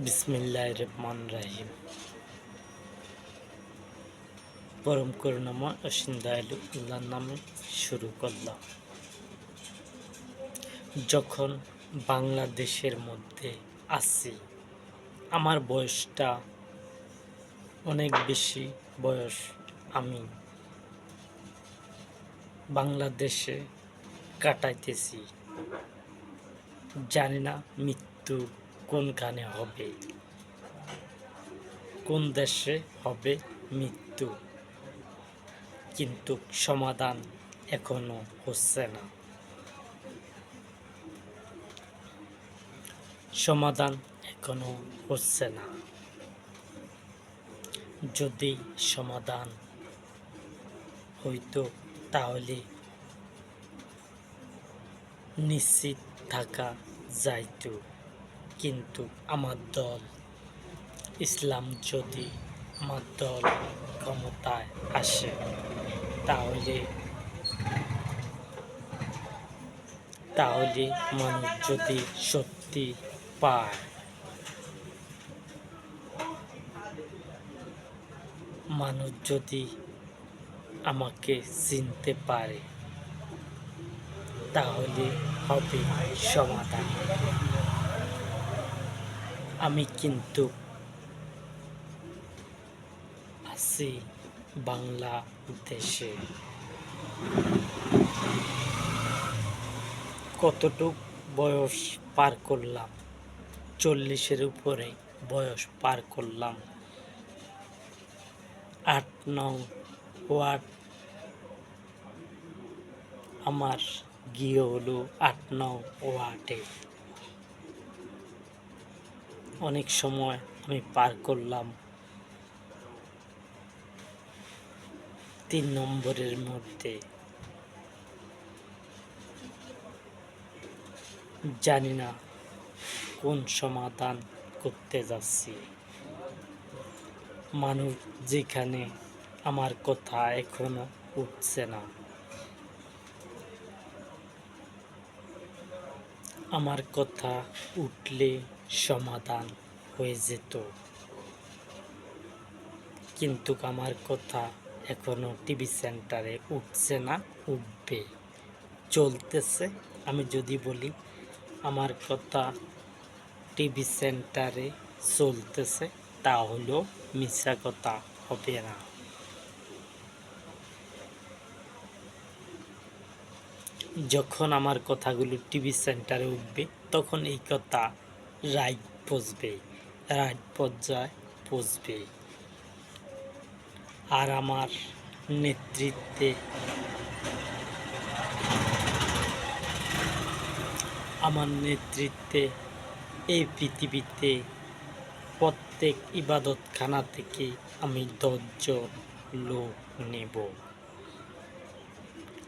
বিসমিল্লাহির রহমানির রহিম। পরম করুণাময় অসীম দয়ালু আল্লাহর নামে শুরু করলাম। যখন বাংলাদেশের মধ্যে আছি, আমার বয়সটা অনেক বেশি বয়স। আমি বাংলাদেশে কাটাইতেছি, জানি না মৃত্যু কোনখানে হবে, কোন দেশে হবে মৃত্যু, কিন্তু সমাধান এখনো হচ্ছে না। সমাধান এখনো হচ্ছে না। যদি সমাধান হইতো তাহলে নিশ্চিত থাকা যাইত, কিন্তু আমার দল ইসলাম যদি আমার দল ক্ষমতায় আসে তাহলে মানুষ যদি সত্যি পায়, মানুষ যদি আমাকে চিনতে পারে, তাহলে হবে সমাধান। আমি কিন্তু আছি বাংলাদেশে। কতটুক বয়স পার করলাম, 40-এর উপরে বয়স পার করলাম। 8 নং ওয়ার্ড আমার গিয়ে হলো 8 নং ওয়ার্ডে। অনেক সময় আমি পার করলাম 3 নম্বরের মধ্যে। জানি না কোন সমাধান করতে যাচ্ছি। মানুষ যেখানে আমার কথা এখনো উঠছে না। আমার কথা উঠলে সমাধান হয়ে যেত, কিন্তু আমার কথা এখনো টিভি সেন্টারে উঠছে না। উঠবে, চলতেছে। আমি যদি বলি আমার কথা টিভি সেন্টারে চলতেছে, তাহলেও মিথ্যা কথা হবে না। যখন আমার কথাগুলো টিভি সেন্টারে উঠবে, তখন এই কথা রাইট পৌঁছবে, রাইট পর্যায়ে পৌঁছবে। আর আমার নেতৃত্বে এই পৃথিবীতে প্রত্যেক ইবাদতখানা থেকে আমি 10 জন লোক নেব।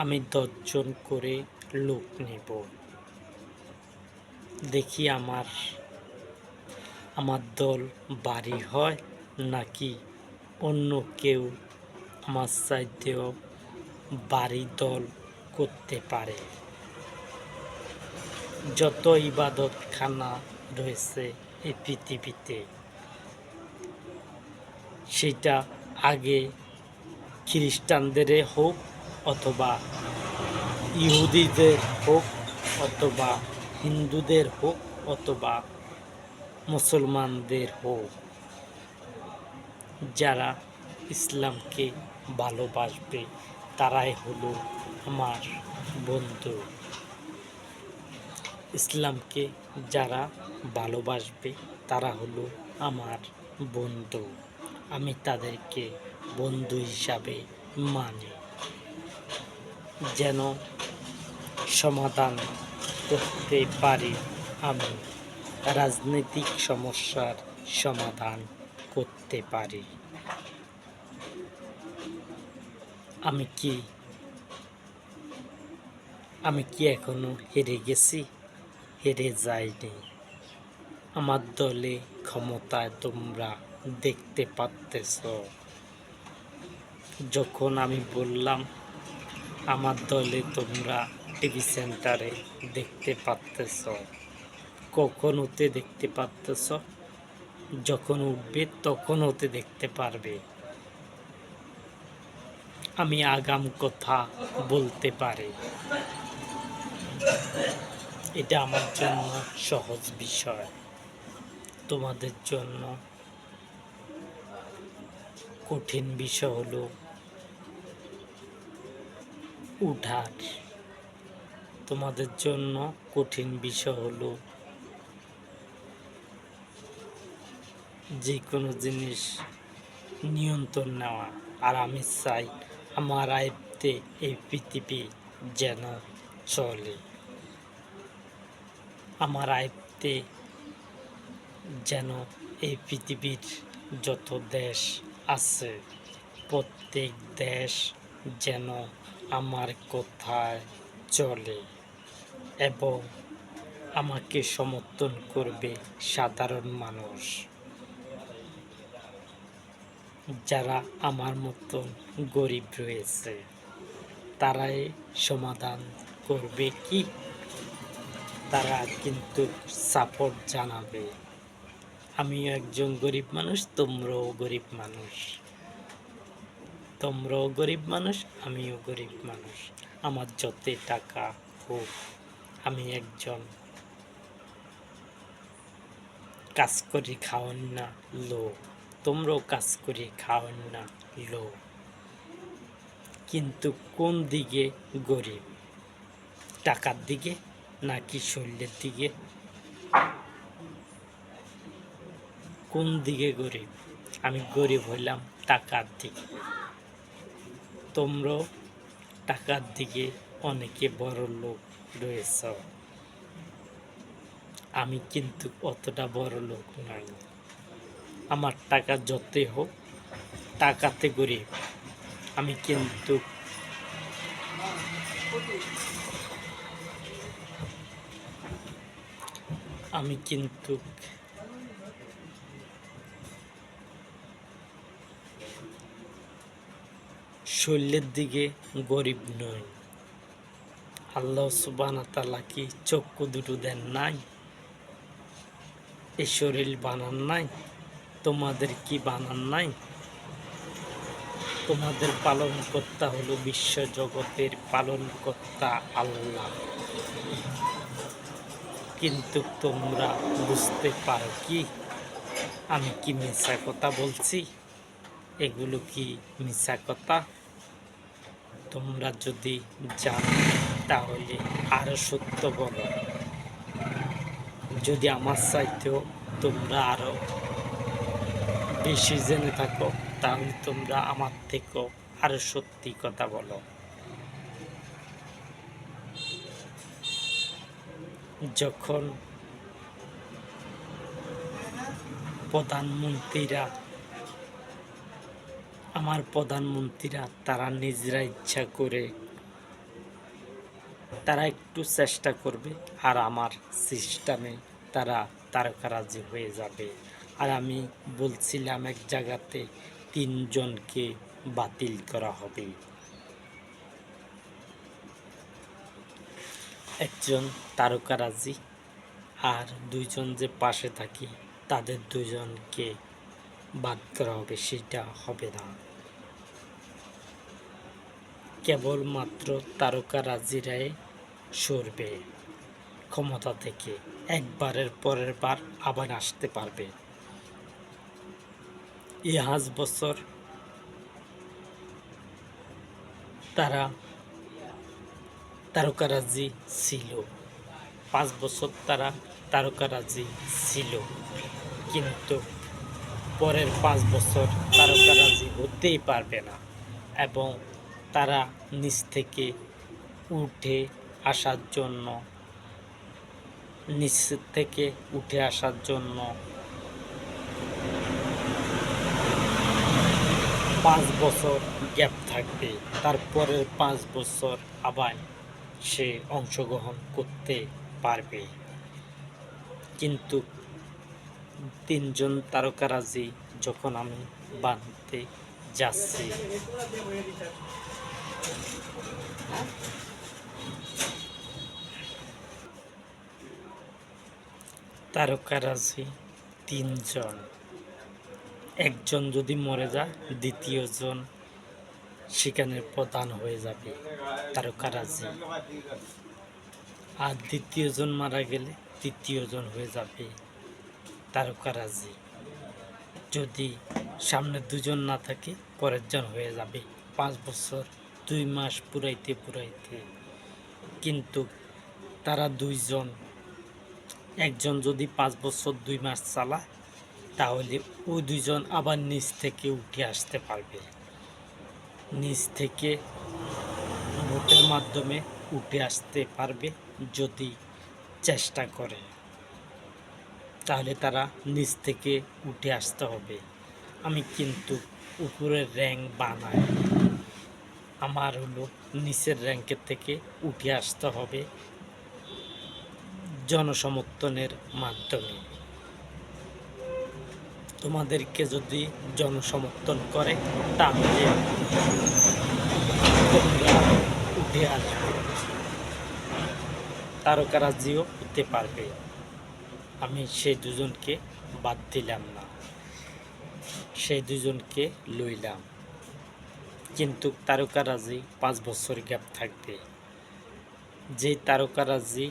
আমি 10 জন করে লোক নেব। দেখি আমার দল বাড়ি হয় নাকি অন্য কেউ আমার চাইতেও বাড়ি দল করতে পারে। যত ইবাদতখানা রয়েছে এই পৃথিবীতে, সেটা আগে খ্রিস্টানদের হোক, অথবা ইহুদিদের হোক, অথবা হিন্দুদের হোক, অথবা মুসলমানদের হোক, যারা ইসলামকে ভালোবাসবে তারাই হলো আমার বন্ধু। ইসলামকে যারা ভালোবাসবে তারা হলো আমার বন্ধু। আমি তাদেরকে বন্ধু হিসাবে মানি। যেন সমাধান করতে পারি, আমি রাজনৈতিক সমস্যার সমাধান করতে পারি। আমি কি এখনো হেরে গেছি? হেরে যাইনি। আমার দলে ক্ষমতায় তোমরা দেখতে পাচ্তেছ। যখন আমি বললাম আমার দলে তোমরা টিভি সেন্টারে দেখতে পাচ্তেছ, কখন হতে দেখতে পাচ্তেছ? যখন উঠবে তখন হতে দেখতে পারবে। আমি আগাম কথা বলতে পারি, এটা আমার জন্য সহজ বিষয়। তোমাদের জন্য কঠিন বিষয় হলো উঠার। তোমাদের জন্য কঠিন বিষয় হলো যে কোনো জিনিস নিয়ন্ত্রণ নেওয়া। আর আমি চাই আমার আয়ত্তে এই পৃথিবী যেন চলে, আমার আয়ত্তে যেন এই পৃথিবীর যত দেশ আছে প্রত্যেক দেশ যেন আমার কথায় চলে এবং আমাকে সমর্থন করবে সাধারণ মানুষ, যারা আমার মতন গরিব রয়েছে তারাই সমাধান করবে কি, তারা কিন্তু সাপোর্ট জানাবে। আমিও একজন গরিব মানুষ, তোমরাও গরিব মানুষ, তোমরাও গরিব মানুষ, আমিও গরিব মানুষ। আমার যতই টাকা হোক, আমি একজন কাজ করে খাওয়ান না লোক, তোমরাও কাজ করে খাওয়ান না লোক। কিন্তু কোন দিকে গরিব, টাকার দিকে নাকি শরীরের দিকে? কোন দিকে গরিব? আমি গরিব হইলাম টাকার দিকে, তোমরাও টাকার দিকে অনেকে বড় লোক রয়েছ। আমি কিন্তু অতটা বড় লোক নই, আমার টাকা যতই হোক টাকাতে গরিব। আমি কিন্তু শরীরের দিকে গরিব নই। আল্লাহ সুবহানাহু ওয়া তাআলা কি চক্ষু দুটো দেন নাই? এই শরীর বানান নাই? তোমাদের কি বানান নাই? তোমাদের পালনকর্তা হলো বিশ্ব জগতের পালনকর্তা আল্লাহ। কিন্তু তোমরা বুঝতে পারো কি আমি কি মিথ্যা কথা বলছি? এগুলো কি মিথ্যা কথা? তোমরা যদি জানো তাহলে আরো সত্য বলো। যদি আমার চাইতেও তোমরা আরো বেশি জেনে থাকো তাহলে তোমরা আমার থেকেও আরো সত্যি কথা বলো। যখন প্রধানমন্ত্রীরা তারা নিজেরা ইচ্ছা করে তারা একটু চেষ্টা করবে আর আমার সিস্টেমে তারা তারকারাজি হয়ে যাবে। আর আমি বলছিলাম এক জায়গাতে 3 জনকে বাতিল করা হবে, একজন তারকারাজি আর 2 জন যে পাশে থাকি তাদের 2 জনকে বাদ করা হবে। সেটা হবে না, কেবলমাত্র তারকারাজিরাই সরবে ক্ষমতা থেকে, একবারের পরের বার আবার আসতে পারবে। এই 5 বছর তারা তারকারাজি ছিল, 5 বছর তারা তারকারাজি ছিল, কিন্তু পরের 5 বছর তারকারাজি হতেই পারবে না এবং তারা নিচ থেকে উঠে আসার জন্য 5 বছর গ্যাপ থাকবে, তারপরের 5 বছর আবার সে অংশগ্রহণ করতে পারবে। কিন্তু 3 জন তারকারাজি যখন আমি বানতে যাচ্ছি, তারকারাজি 3 জন, একজন যদি মরে যায়, দ্বিতীয় জন সেখানে প্রধান হয়ে যাবে, তারকারাজি। আর দ্বিতীয় জন মারা গেলে তৃতীয় জন হয়ে যাবে, তারকারাজি। যদি সামনে দুজন না থাকে, পরের জন হয়ে যাবে 5 বছর 2 মাস পুরাইতে পুরাইতে। কিন্তু তারা দুইজন, একজন যদি 5 বছর 2 মাস চালায়, তাহলে ওই দুইজন আবার নিচ থেকে উঠে আসতে পারবে। নিচ থেকে ভোটের মাধ্যমে উঠে আসতে পারবে যদি চেষ্টা করে। তাহলে তারা নিচ থেকে উঠে আসতে হবে। আমি কিন্তু উপরের র্যাঙ্ক বানাই, আমার হলো নিচের র্যাঙ্কের থেকে উঠে আসতে হবে জনসমর্থনের মাধ্যমে। তোমাদেরকে যদি জনসমর্থন করে, তাহলে তোমরা উঠে আসবে, তারকারাজিও হতে পারবে। আমি সেই দুজনকে বাদ দিলাম না, সেই দুজনকে লইলাম। কিন্তু তারকারাজি 5 বছর গ্যাপ থাকবে। যে তারকারাজি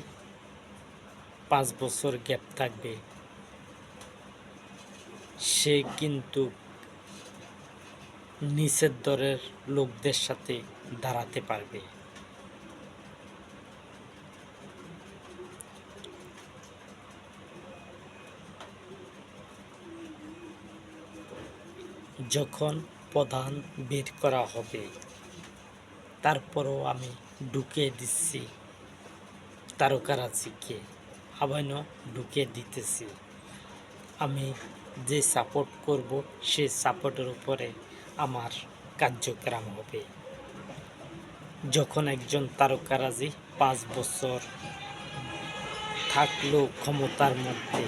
5 বছর গ্যাপ থাকবে, সে কিন্তু নিচের দরের লোকদের সাথে দাঁড়াতে পারবে। যখন প্রধান বের করা হবে, তারপরও আমি ঢুকিয়ে দিচ্ছি তারকারাজিকে, আবারও ঢুকিয়ে দিতেছি। আমি যে সাপোর্ট করব, সে সাপোর্টের উপরে আমার কার্যক্রম হবে। যখন একজন তারকারাজি 5 বছর থাকলো ক্ষমতার মধ্যে,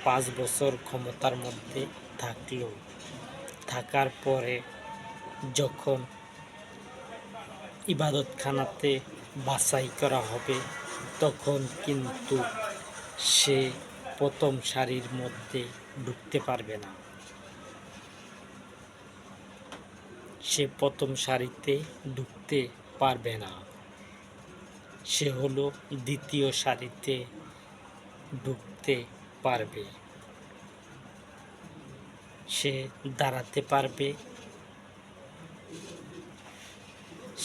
5 বছর ক্ষমতার মধ্যে থাকলো, থাকার পরে যখন ইবাদতখানাতে বাছাই করা হবে, তখন কিন্তু সে প্রথম সারির মধ্যে ঢুকতে পারবে না। সে প্রথম সারিতে ঢুকতে পারবে না। সে হলো দ্বিতীয় সারিতে ঢুকতে পারবে। সে দাঁড়াতে পারবে,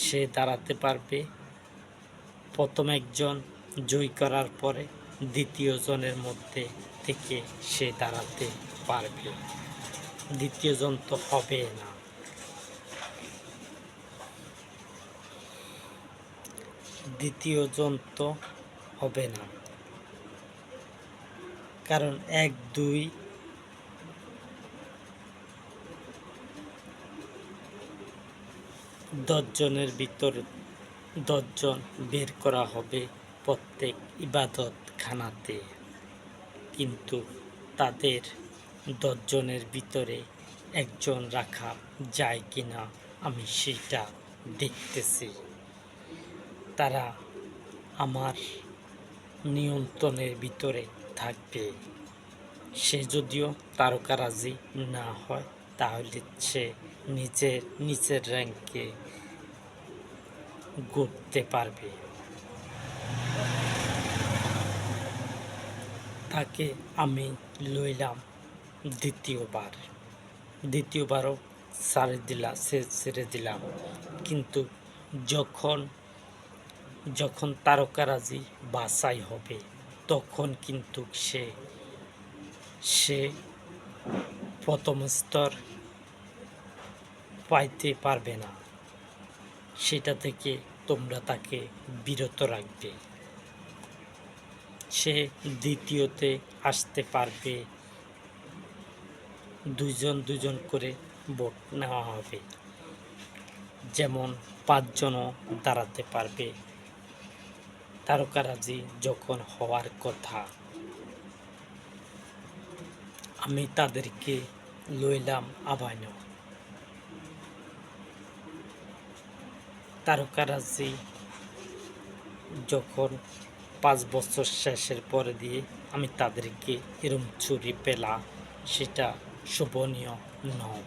সে দাঁড়াতে পারবে। প্রথম একজন জয় করার পরে দ্বিতীয় জনের মধ্যে থেকে সে দাঁড়াতে পারবে। দ্বিতীয় জন তো হবে না, দ্বিতীয় জন তো হবে না, কারণ 1, 2 10 জনের ভিতর 10 জন বের করা হবে প্রত্যেক ইবাদত খানাতে। কিন্তু তাদের 10 জনের ভিতরে একজন রাখা যায় কিনা, আমি সেটা দেখতেছি। তারা আমার নিয়ন্ত্রণের ভিতরে থাকবে। সে যদিও তারকারাজি না হয়, তাহলে সে নিচের র্যাঙ্কে ঘুরতে পারবে। তাকে আমি লইলাম দ্বিতীয়বারও ছেড়ে দিলাম। কিন্তু যখন তারকারাজি বাছাই হবে, তখন কিন্তু সে প্রথম স্তর পাইতে পারবে না। সেটা থেকে তোমরা তাকে বিরত রাখবে। সে দ্বিতীয়তে আসতে পারবে। 2 জন করে ভোট নেওয়া হবে, যেমন 5 জনও দাঁড়াতে পারবে। তারকারাজি যখন হওয়ার কথা, আমি তাদেরকে লইলাম আবাইনো। তারকারাজি যখন 5 বছর শেষের পরে দিয়ে আমি তাদেরকে এরম চুরি পেলা, সেটা শোভনীয় নয়।